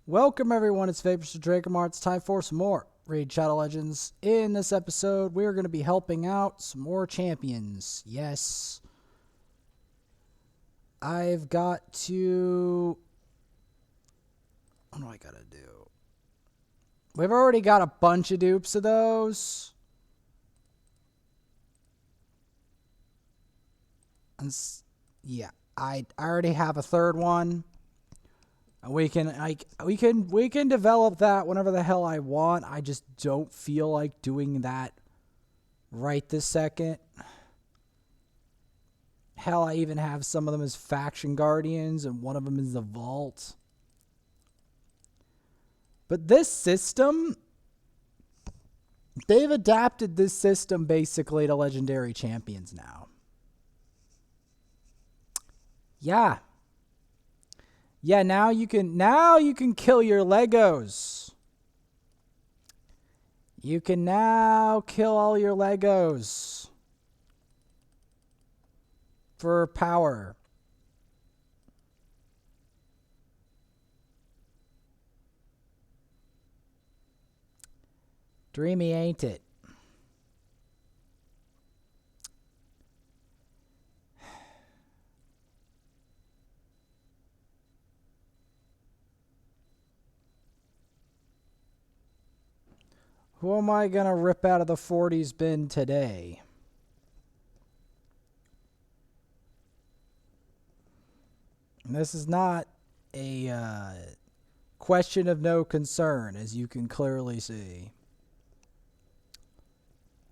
Welcome everyone, it's Vapors to Drakemar. It's time for some more Raid Shadow Legends. In this episode, we're going to be helping out some more champions. Yes. I've got to... What do I got to do? We've already got a bunch of dupes of those. And yeah, I already have a third one. We can develop that whenever the hell I want. I just don't feel like doing that right this second. Hell, I even have some of them as faction guardians, and one of them is the vault. But this system, they've adapted this system basically to legendary champions now. Yeah. Yeah, now you can kill your Legos. You can now kill all your Legos for power. Dreamy, ain't it? Who am I going to rip out of the 40s bin today? And this is not a question of no concern, as you can clearly see.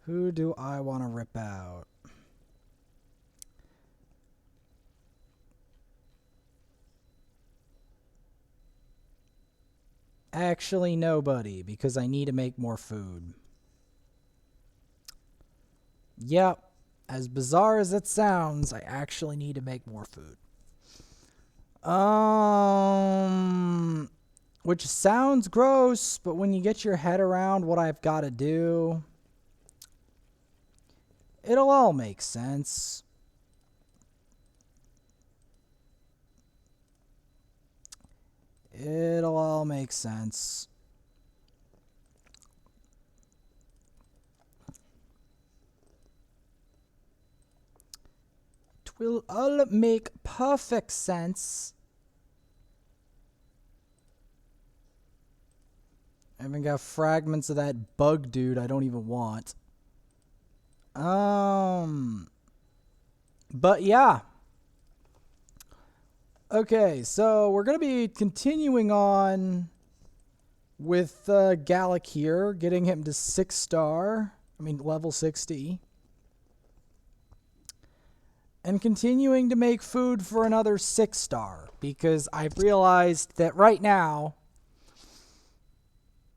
Who do I want to rip out? Actually, nobody, because I need to make more food. Yep, as bizarre as it sounds, I actually need to make more food. Which sounds gross, but when you get your head around what I've got to do, it'll all make sense. It'll all make sense. It will all make perfect sense. I even got fragments of that bug dude I don't even want. But yeah. Okay, so we're going to be continuing on with Galek here, getting him to level 60. And continuing to make food for another 6-star, because I've realized that right now,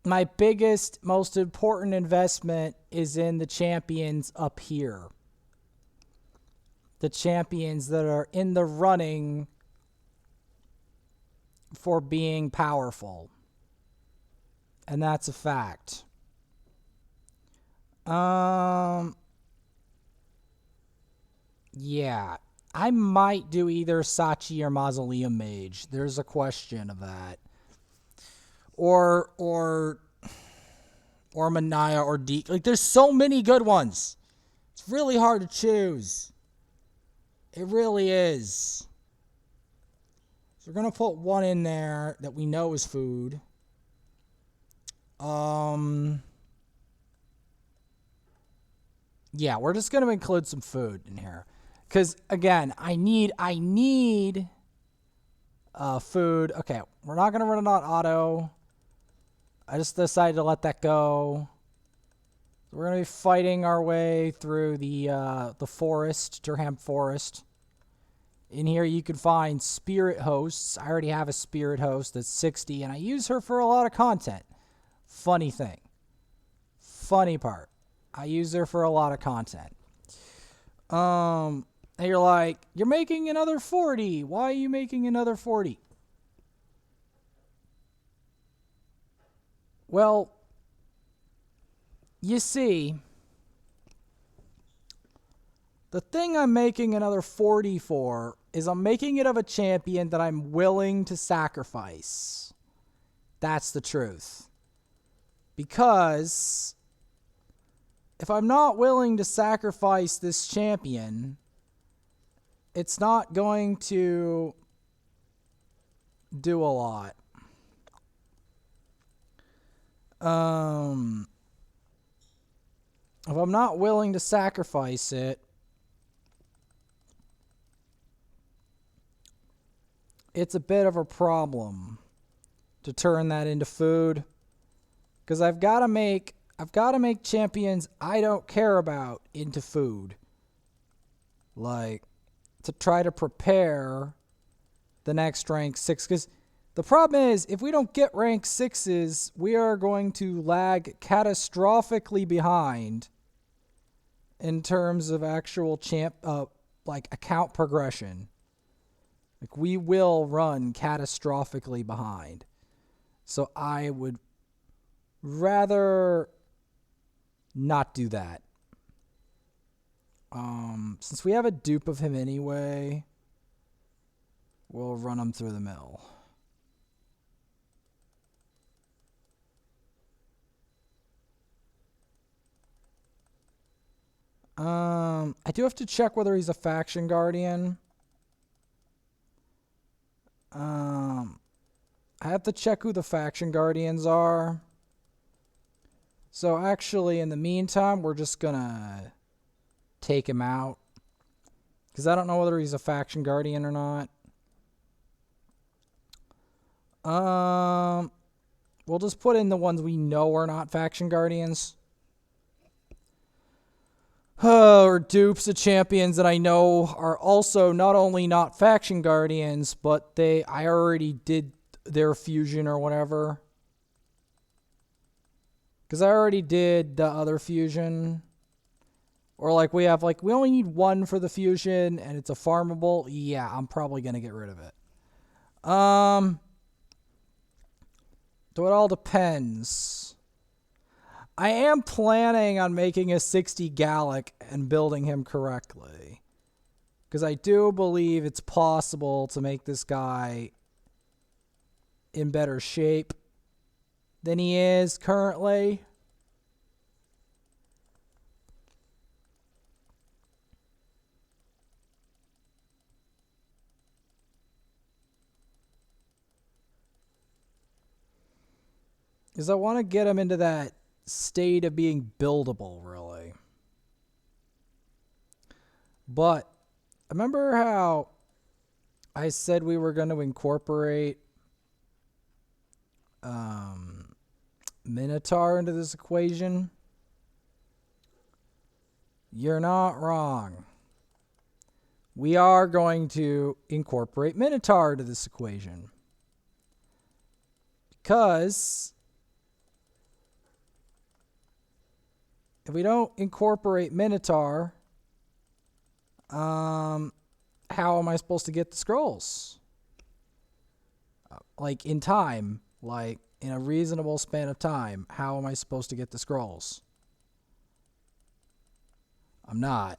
my biggest, most important investment is in the champions up here. The champions that are in the running for being powerful. And that's a fact. Yeah. I might do either Sachi or Mausoleum Mage. There's a question of that. Or Manaya or Deke. Like, there's so many good ones. It's really hard to choose. It really is. So we're going to put one in there that we know is food. Yeah, we're just going to include some food in here. Because, again, I need food. Okay, we're not going to run it on auto. I just decided to let that go. We're going to be fighting our way through the forest, Durham Forest. In here you can find spirit hosts. I already have a spirit host that's 60, and I use her for a lot of content. Funny thing. Funny part. I use her for a lot of content. And you're like, you're making another 40. Why are you making another 40? Well, you see, the thing I'm making another 40 for is I'm making it of a champion that I'm willing to sacrifice. That's the truth. Because if I'm not willing to sacrifice this champion, it's not going to do a lot. If I'm not willing to sacrifice it, it's a bit of a problem to turn that into food, because I've got to make champions I don't care about into food, like to try to prepare the next rank 6. Because the problem is, if we don't get rank 6s, we are going to lag catastrophically behind in terms of actual account progression. Like, we will run catastrophically behind. So I would rather not do that. Since we have a dupe of him anyway, we'll run him through the mill. I do have to check whether he's a faction guardian. I have to check who the faction guardians are. So actually, in the meantime, we're just gonna take him out, because I don't know whether he's a faction guardian or not. We'll just put in the ones we know are not faction guardians. Or dupes of champions that I know are also not only not faction guardians, but I already did their fusion or whatever. Because I already did the other fusion. Or we only need one for the fusion and it's a farmable. Yeah, I'm probably going to get rid of it. So it all depends. I am planning on making a 60 Galek and building him correctly, because I do believe it's possible to make this guy in better shape than he is currently. Because I want to get him into that state of being buildable, really. But remember how I said we were going to incorporate Minotaur into this equation? You're not wrong. We are going to incorporate Minotaur into this equation, because if we don't incorporate Minotaur, how am I supposed to get the scrolls? In time, in a reasonable span of time, how am I supposed to get the scrolls? I'm not.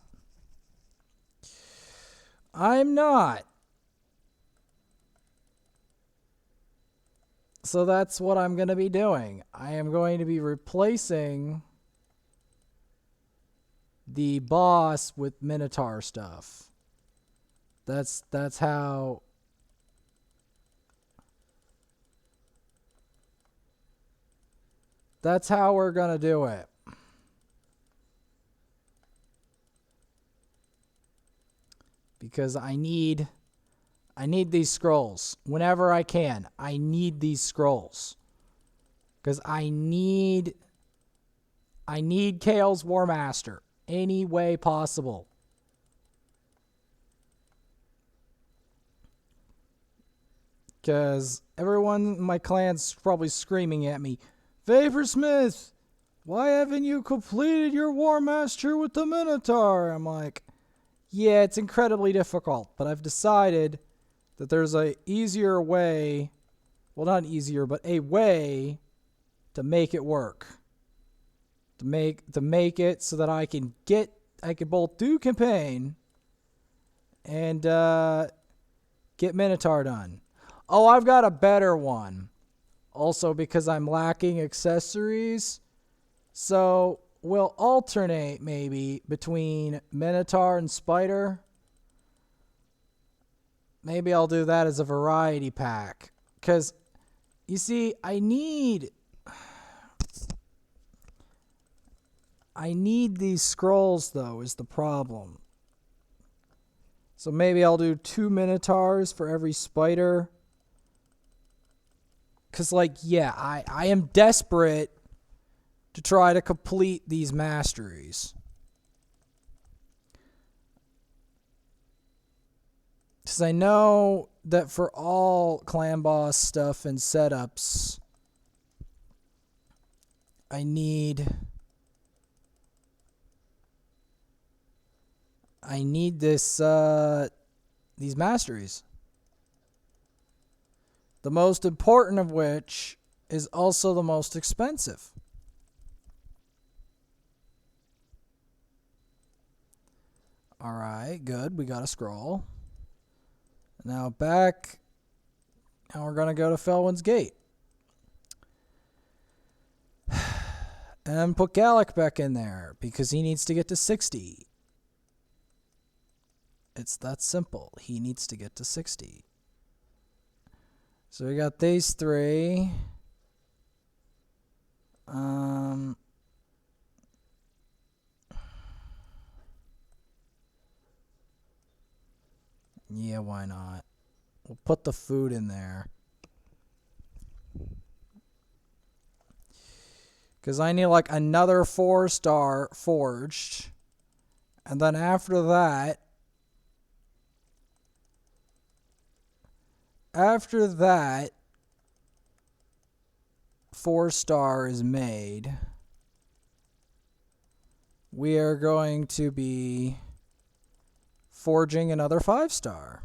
So that's what I'm going to be doing. I am going to be replacing the boss with Minotaur stuff. That's how we're gonna do it. Because I need these scrolls whenever I can. I need these scrolls, because I need Kale's War Master any way possible. Because everyone in my clan's probably screaming at me, Vaporsmith, why haven't you completed your War Master with the Minotaur? I'm like, yeah, it's incredibly difficult, but I've decided that there's a easier way, well, not easier, but a way to make it work. To make it so that I can both do campaign and get Minotaur done. Oh, I've got a better one. Also because I'm lacking accessories. So we'll alternate maybe between Minotaur and Spider. Maybe I'll do that as a variety pack. Because, you see, I need these scrolls, though, is the problem. So maybe I'll do 2 Minotaurs for every Spider. Because, like, yeah, I am desperate to try to complete these masteries. Because I know that for all clan boss stuff and setups, I need this these masteries. The most important of which is also the most expensive. All right, good. We got a scroll. Now back, and we're going to go to Felwyn's Gate. And put Galek back in there, because he needs to get to 60. It's that simple. He needs to get to 60. So we got these 3. Yeah, why not? We'll put the food in there. Because I need like another 4-star forged. And then after that, 4-star is made, we are going to be forging another 5-star.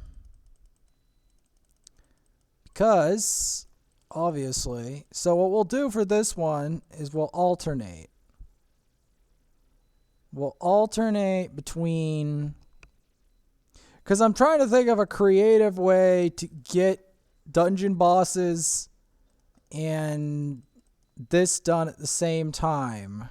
Because, obviously, so what we'll do for this one is we'll alternate. We'll alternate between, because I'm trying to think of a creative way to get dungeon bosses and this done at the same time.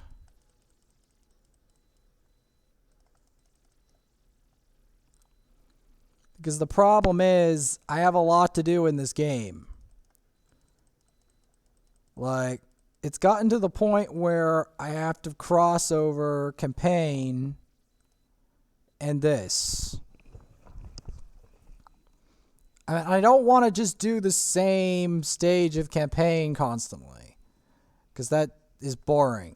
Because the problem is, I have a lot to do in this game. Like, it's gotten to the point where I have to cross over campaign and this. I don't want to just do the same stage of campaign constantly, because that is boring.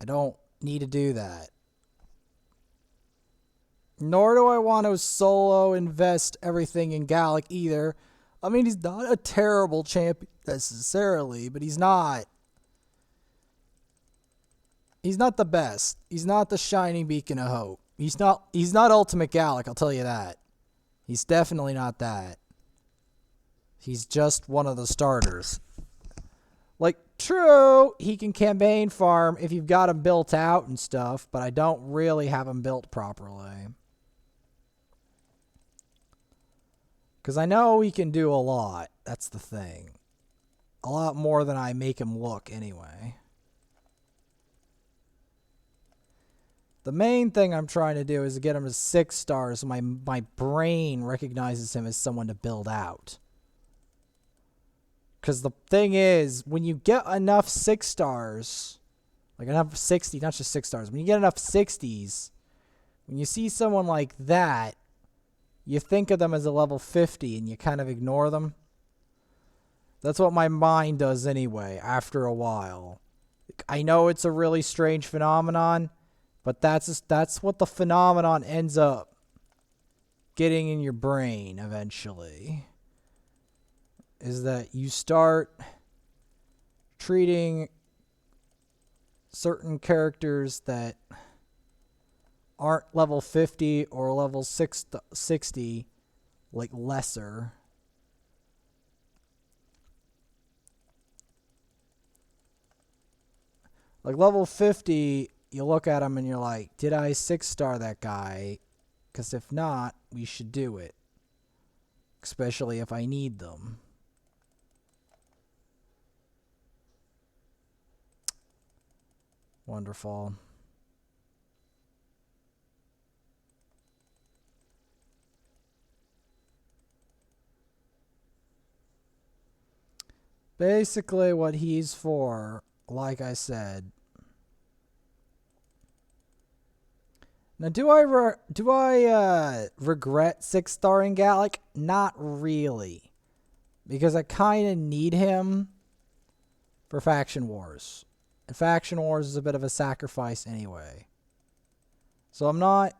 I don't need to do that. Nor do I want to solo invest everything in Galek either. I mean, he's not a terrible champion necessarily, but he's not the best. He's not the shining beacon of hope. He's not Ultimate Galek, I'll tell you that. He's definitely not that. He's just one of the starters. Like, true, he can campaign farm if you've got him built out and stuff, but I don't really have him built properly. Because I know he can do a lot. That's the thing. A lot more than I make him look anyway. The main thing I'm trying to do is to get him to 6 stars so my brain recognizes him as someone to build out. Because the thing is, when you get enough 6 stars, like enough 60, not just 6 stars, when you get enough 60s, when you see someone like that, you think of them as a level 50 and you kind of ignore them. That's what my mind does anyway, after a while. I know it's a really strange phenomenon, but that's what the phenomenon ends up getting in your brain eventually. Is that you start treating certain characters that aren't level 50 or level 60 like lesser. Like level 50, you look at him and you're like, did I 6-star that guy? Because if not, we should do it. especially if I need them. Wonderful. Basically what he's for, like I said. Now, do I regret 6-starring Galek? Not really, because I kind of need him for Faction Wars, and Faction Wars is a bit of a sacrifice anyway. So I'm not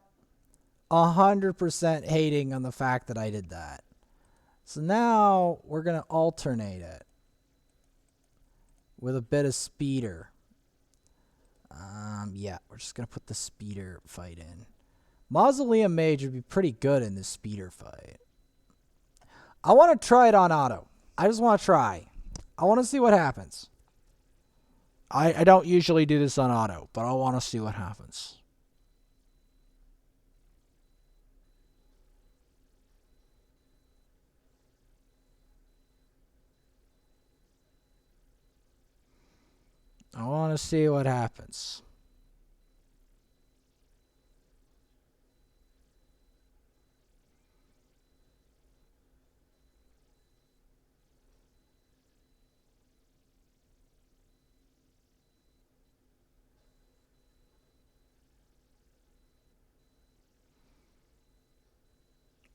100% hating on the fact that I did that. So now we're gonna alternate it with a bit of speeder. Yeah, we're just gonna put the speeder fight in. Mausoleum Mage would be pretty good in this speeder fight. I want to try it on auto. I just want to try. I want to see what happens. I don't usually do this on auto, but I want to see what happens. I want to see what happens.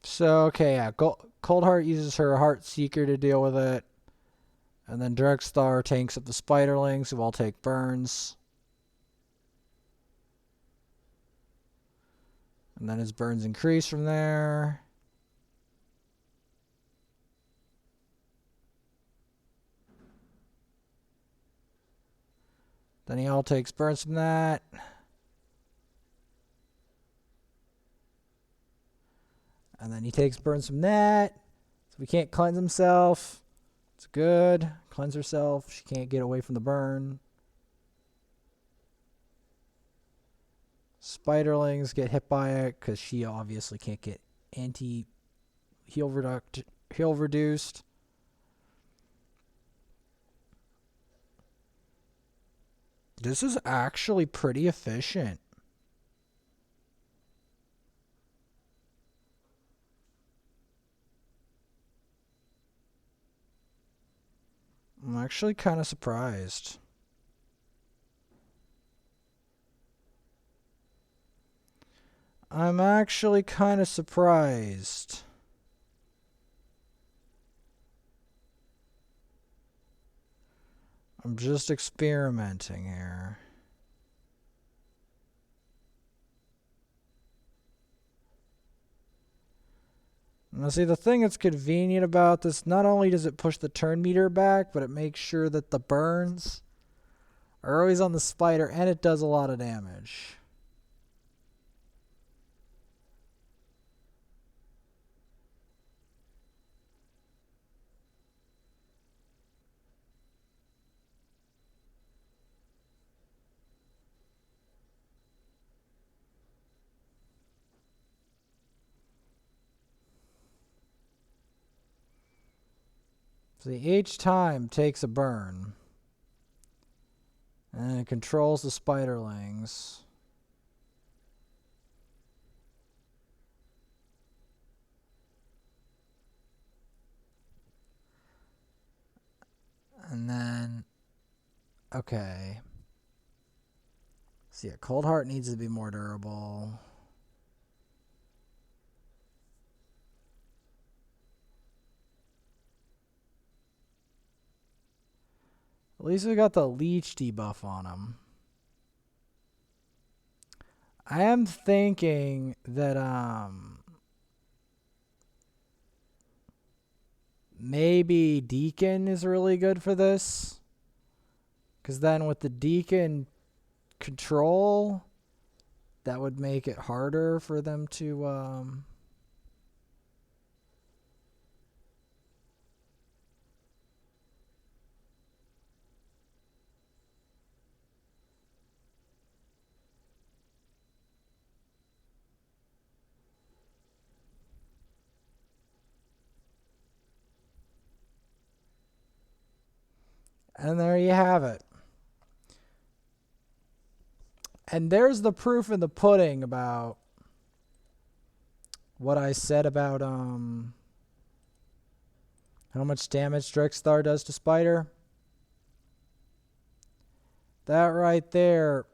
So, okay, yeah. Coldheart uses her Heart Seeker to deal with it. And then Dregstar tanks up the Spiderlings, who all take burns. And then his burns increase from there. Then he all takes burns from that. And then he takes burns from that. So he can't cleanse himself. It's good. Cleanse herself. She can't get away from the burn. Spiderlings get hit by it because she obviously can't get heal reduced. This is actually pretty efficient. I'm actually kind of surprised. I'm actually kind of surprised. I'm just experimenting here. Now see, the thing that's convenient about this, not only does it push the turn meter back, but it makes sure that the burns are always on the spider, and it does a lot of damage. See, each time takes a burn. And it controls the spiderlings. And then, okay. So yeah, Coldheart needs to be more durable. At least we got the leech debuff on him. I am thinking that maybe Deacon is really good for this. Because then with the Deacon control, that would make it harder for them to And there you have it. And there's the proof in the pudding about what I said about how much damage Drixstar does to Spider. That right there,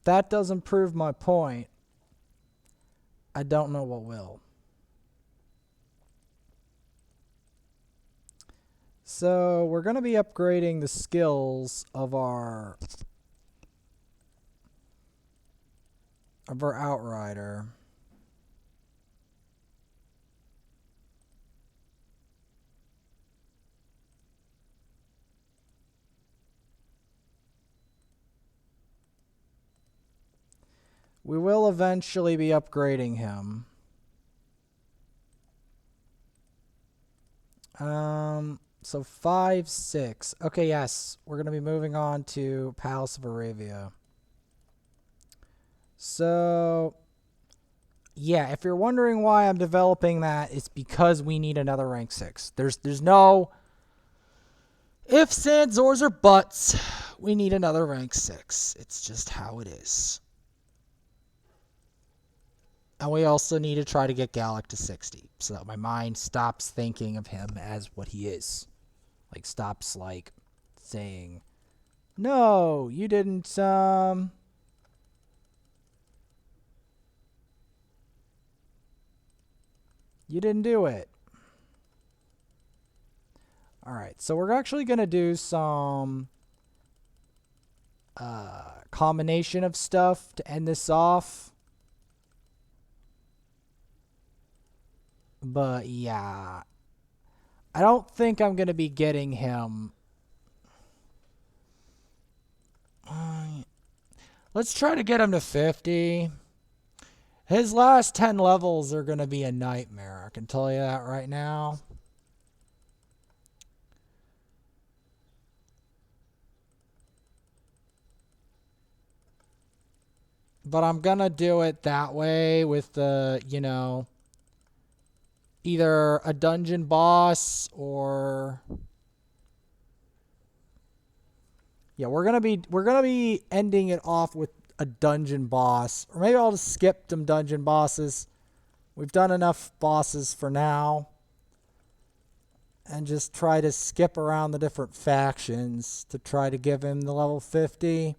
that doesn't prove my point. I don't know what will. So we're going to be upgrading the skills of our Outrider. We will eventually be upgrading him. So 5, 6. Okay, yes. We're going to be moving on to Palace of Aravia. So, yeah, if you're wondering why I'm developing that, it's because we need another rank 6. There's no ifs, ands, ors, or buts. We need another rank 6. It's just how it is. And we also need to try to get Galek to 60 so that my mind stops thinking of him as what he is. Like, stops, like, saying, no, you didn't, you didn't do it. Alright, so we're actually going to do some combination of stuff to end this off. But, yeah. I don't think I'm going to be getting him. Let's try to get him to 50. His last 10 levels are going to be a nightmare. I can tell you that right now. But I'm going to do it that way with the, you know, either a dungeon boss or... Yeah, we're gonna be ending it off with a dungeon boss. Or maybe I'll just skip some dungeon bosses. We've done enough bosses for now. And just try to skip around the different factions to try to give him the level 50.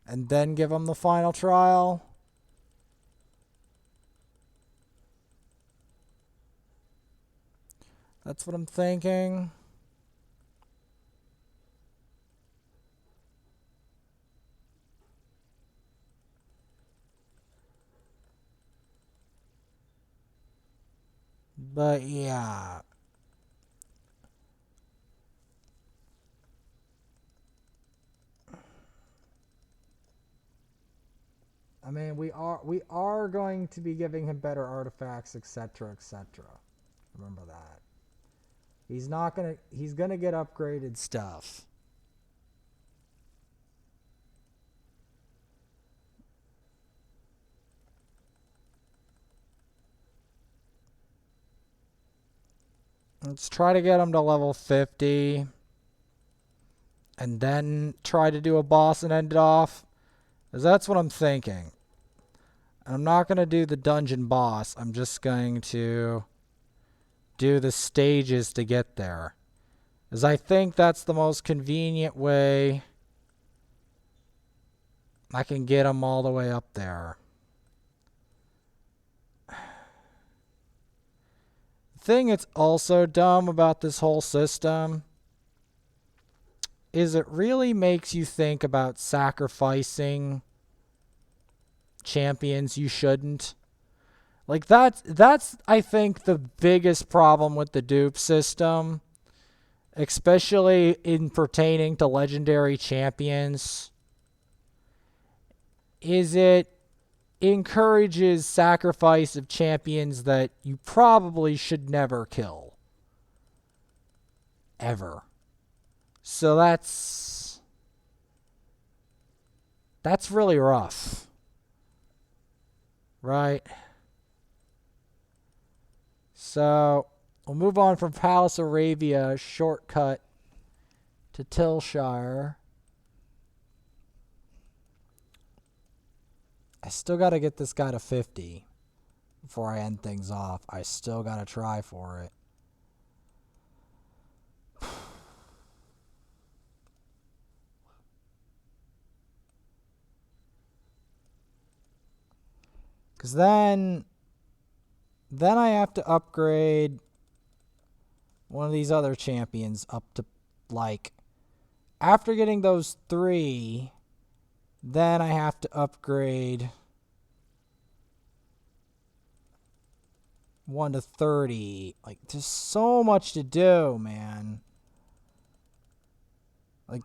And then give him the final trial. That's what I'm thinking. But yeah. I mean, we are going to be giving him better artifacts, etc., etc. Remember that. He's gonna get upgraded stuff. Let's try to get him to level 50. And then try to do a boss and end it off. Because that's what I'm thinking. I'm not going to do the dungeon boss. I'm just going to do the stages to get there. Because I think that's the most convenient way I can get him all the way up there. The thing that's also dumb about this whole system is it really makes you think about sacrificing champions you shouldn't. Like that's I think the biggest problem with the dupe system, especially in pertaining to legendary champions, is it encourages sacrifice of champions that you probably should never kill. Ever. So that's really rough. Right? So, we'll move on from Palace Arabia, shortcut to Tillshire. I still got to get this guy to 50 before I end things off. I still got to try for it. Because then I have to upgrade one of these other champions up to, like, after getting those 3, then I have to upgrade 1 to 30. Like, there's so much to do, man. Like,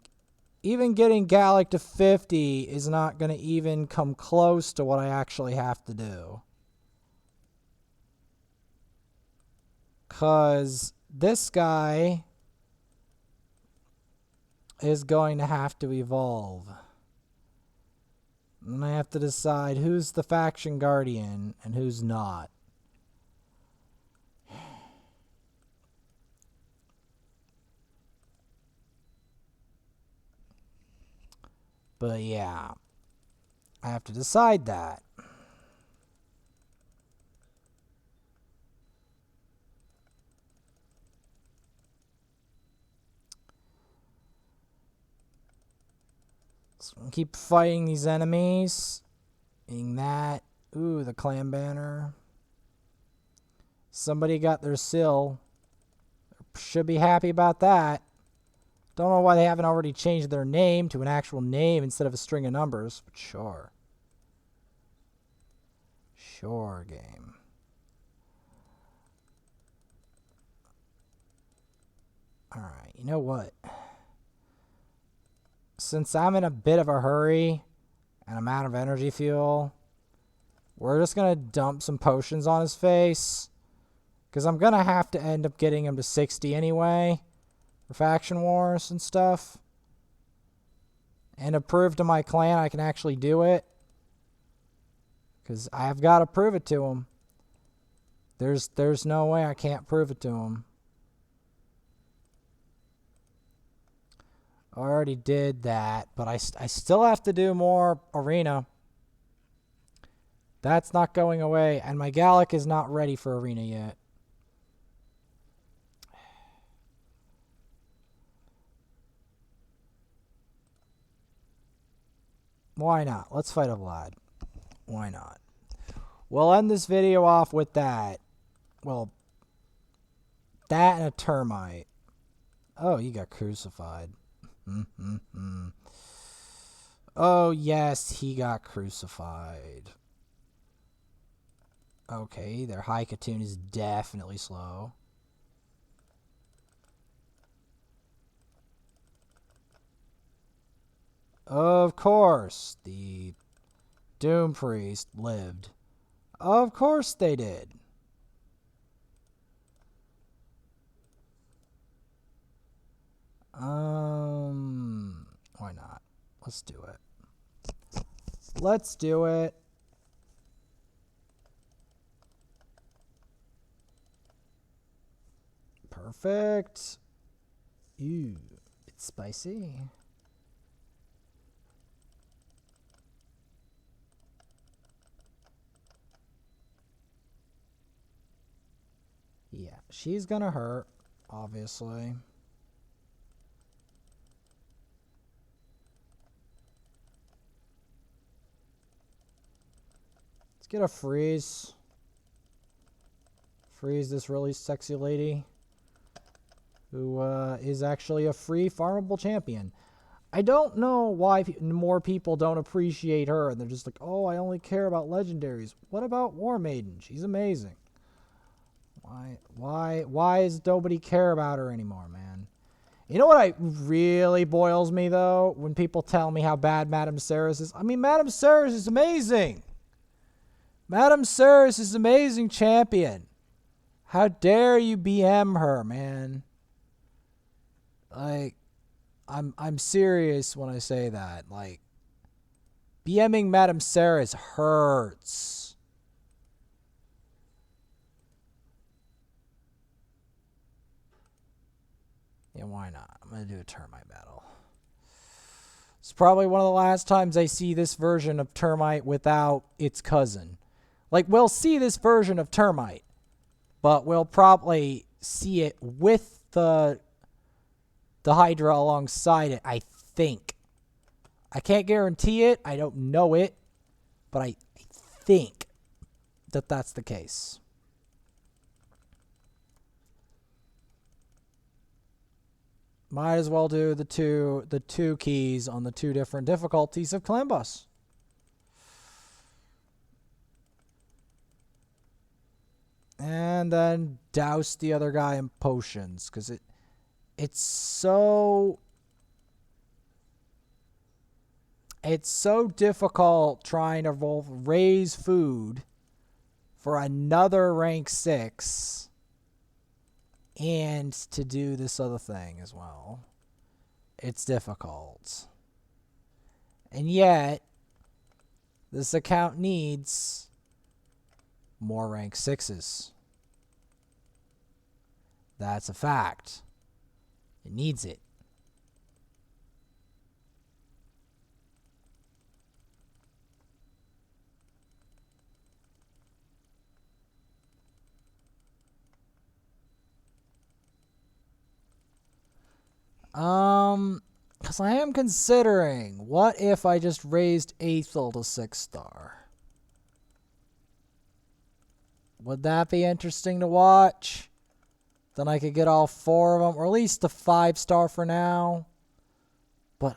even getting Galek to 50 is not going to even come close to what I actually have to do. Because this guy is going to have to evolve. And I have to decide who's the faction guardian and who's not. But yeah, I have to decide that. So I'm keep fighting these enemies. Being that. Ooh, the clan banner. Somebody got their sill. Should be happy about that. Don't know why they haven't already changed their name to an actual name instead of a string of numbers, but sure. Sure, game. Alright, you know what? Since I'm in a bit of a hurry and I'm out of energy fuel, we're just going to dump some potions on his face. Because I'm going to have to end up getting him to 60 anyway. For faction wars and stuff. And to prove to my clan I can actually do it. Because I've got to prove it to him. There's no way I can't prove it to him. I already did that, but I still have to do more arena. That's not going away, and my Galek is not ready for arena yet. Why not? Let's fight a Vlad. Why not? We'll end this video off with that. Well, that and a termite. Oh, you got crucified. Oh, yes, he got crucified. Okay, their high Katoon is definitely slow. Of course, the Doom Priest lived. Of course they did. Why not? Let's do it. Let's do it. Perfect. Ew, it's spicy. Yeah, she's gonna hurt, obviously. Let's get a freeze. Freeze this really sexy lady who is actually a free farmable champion. I don't know why more people don't appreciate her and they're just like, oh, I only care about legendaries. What about War Maiden? She's amazing. Why does nobody care about her anymore, man? You know what really boils me, though? When people tell me how bad Madame Ceres is. I mean, Madame Ceres is amazing. Madame Ceres is an amazing champion. How dare you BM her, man? Like, I'm serious when I say that. Like, BMing Madame Ceres hurts. You Yeah, why not? I'm going to do a termite battle. It's probably one of the last times I see this version of termite without its cousin. Like, we'll see this version of termite, but we'll probably see it with the Hydra alongside it, I think. I can't guarantee it. I don't know it, but I think that that's the case. Might as well do the two keys on the two different difficulties of Clan Boss. And then douse the other guy in potions, because it's so difficult trying to raise food for another rank 6 and to do this other thing as well. It's difficult. And yet, this account needs more rank 6s. That's a fact. It needs it. Because I am considering, what if I just raised Aethel to 6-star? Would that be interesting to watch? Then I could get all 4 of them, or at least the 5-star for now. But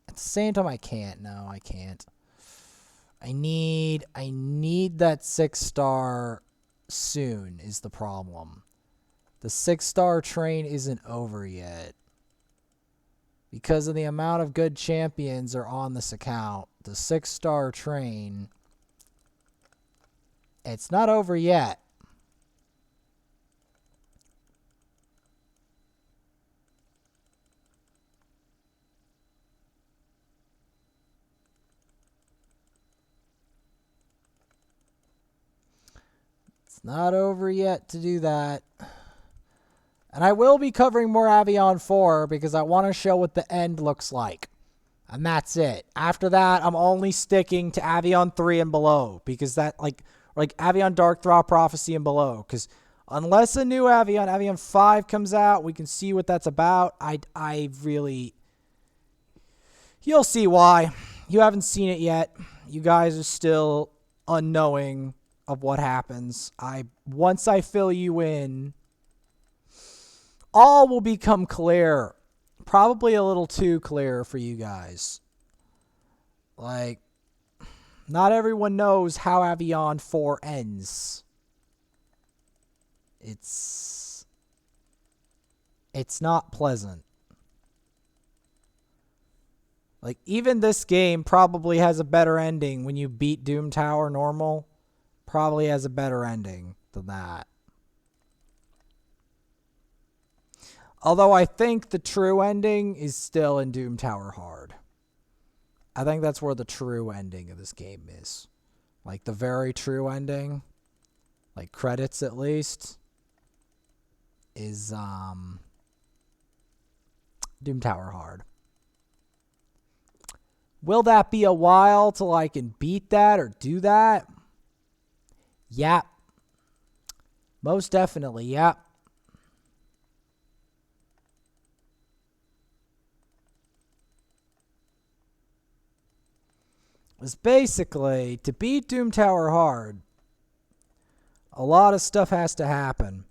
at the same time, I can't. No, I can't. I need that 6-star soon is the problem. The 6-star train isn't over yet. Because of the amount of good champions are on this account, the 6-star train, it's not over yet. It's not over yet to do that. And I will be covering more Avion 4 because I want to show what the end looks like. And that's it. After that, I'm only sticking to Avion 3 and below. Because that, like Avion Darkthrall Prophecy and below. Because unless a new Avion 5 comes out, we can see what that's about. I really... You'll see why. You haven't seen it yet. You guys are still unknowing of what happens. Once I fill you in, all will become clear. Probably a little too clear for you guys. Like, not everyone knows how Avion 4 ends. It's not pleasant. Like, even this game probably has a better ending when you beat Doom Tower normal. Probably has a better ending than that. Although I think the true ending is still in Doom Tower Hard. I think that's where the true ending of this game is. Like, the very true ending, like credits at least, is Doom Tower Hard. Will that be a while till I can beat that or do that? Yep. Most definitely, yep. It's basically, to beat Doom Tower Hard, a lot of stuff has to happen.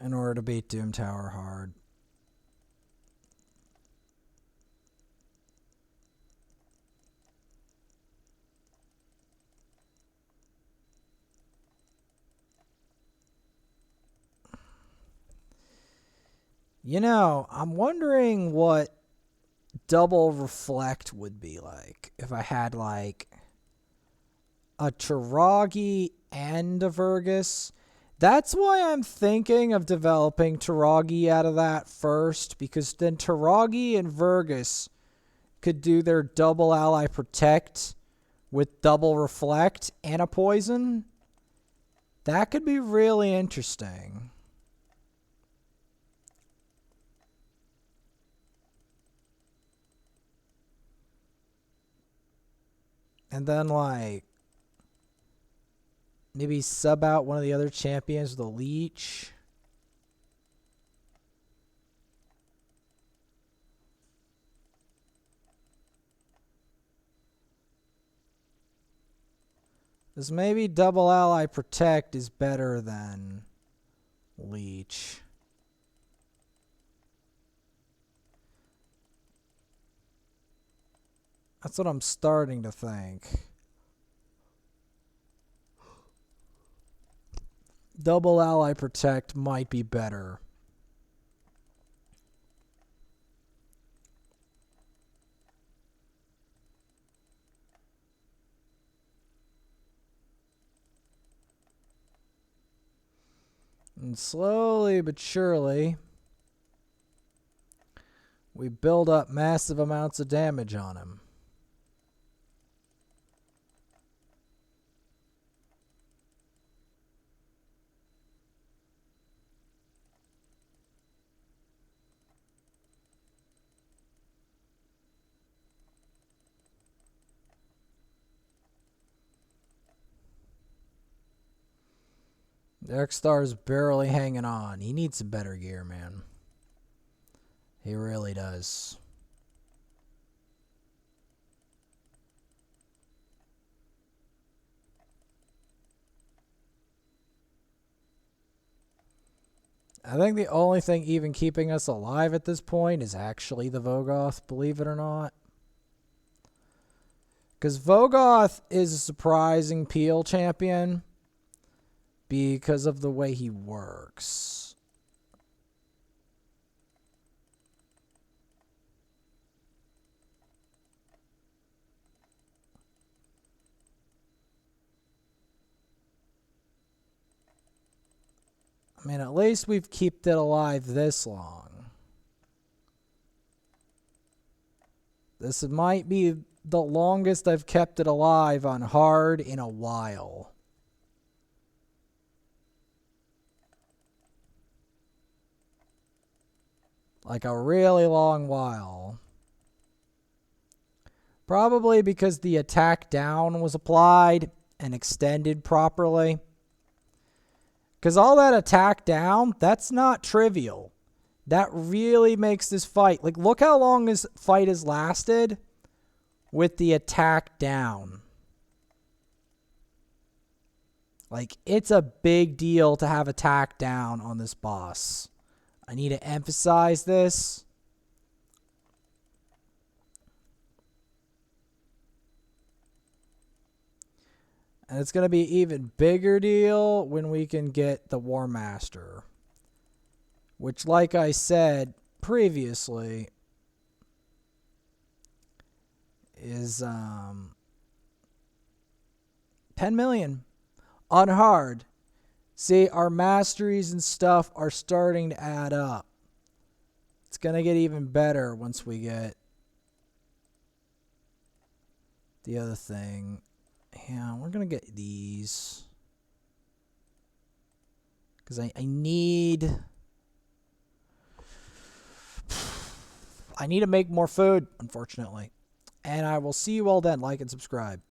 In order to beat Doom Tower Hard. You know, I'm wondering what double reflect would be like if I had like a Taragi and a Vergus. That's why I'm thinking of developing Taragi out of that first, because then Taragi and Vergus could do their double ally protect with double reflect and a poison. That could be really interesting. And then, like, maybe sub out one of the other champions with a leech. This maybe double ally protect is better than leech. That's what I'm starting to think. Double ally protect might be better. And slowly but surely, we build up massive amounts of damage on him. Darkstar's barely hanging on. He needs some better gear, man. He really does. I think the only thing even keeping us alive at this point is actually the Vogoth, believe it or not. Because Vogoth is a surprising peel champion because of the way he works. I mean, at least we've kept it alive this long. This might be the longest I've kept it alive on hard in a while. Like a really long while. Probably because the attack down was applied and extended properly. Because all that attack down, that's not trivial. That really makes this fight. Like, look how long this fight has lasted with the attack down. Like, it's a big deal to have attack down on this boss. I need to emphasize this. And it's going to be an even bigger deal when we can get the War Master. Which, like I said previously, is 10 million on hard. See, our masteries and stuff are starting to add up. It's going to get even better once we get the other thing. Yeah, we're going to get these. Because I need to make more food, unfortunately. And I will see you all then. Like and subscribe.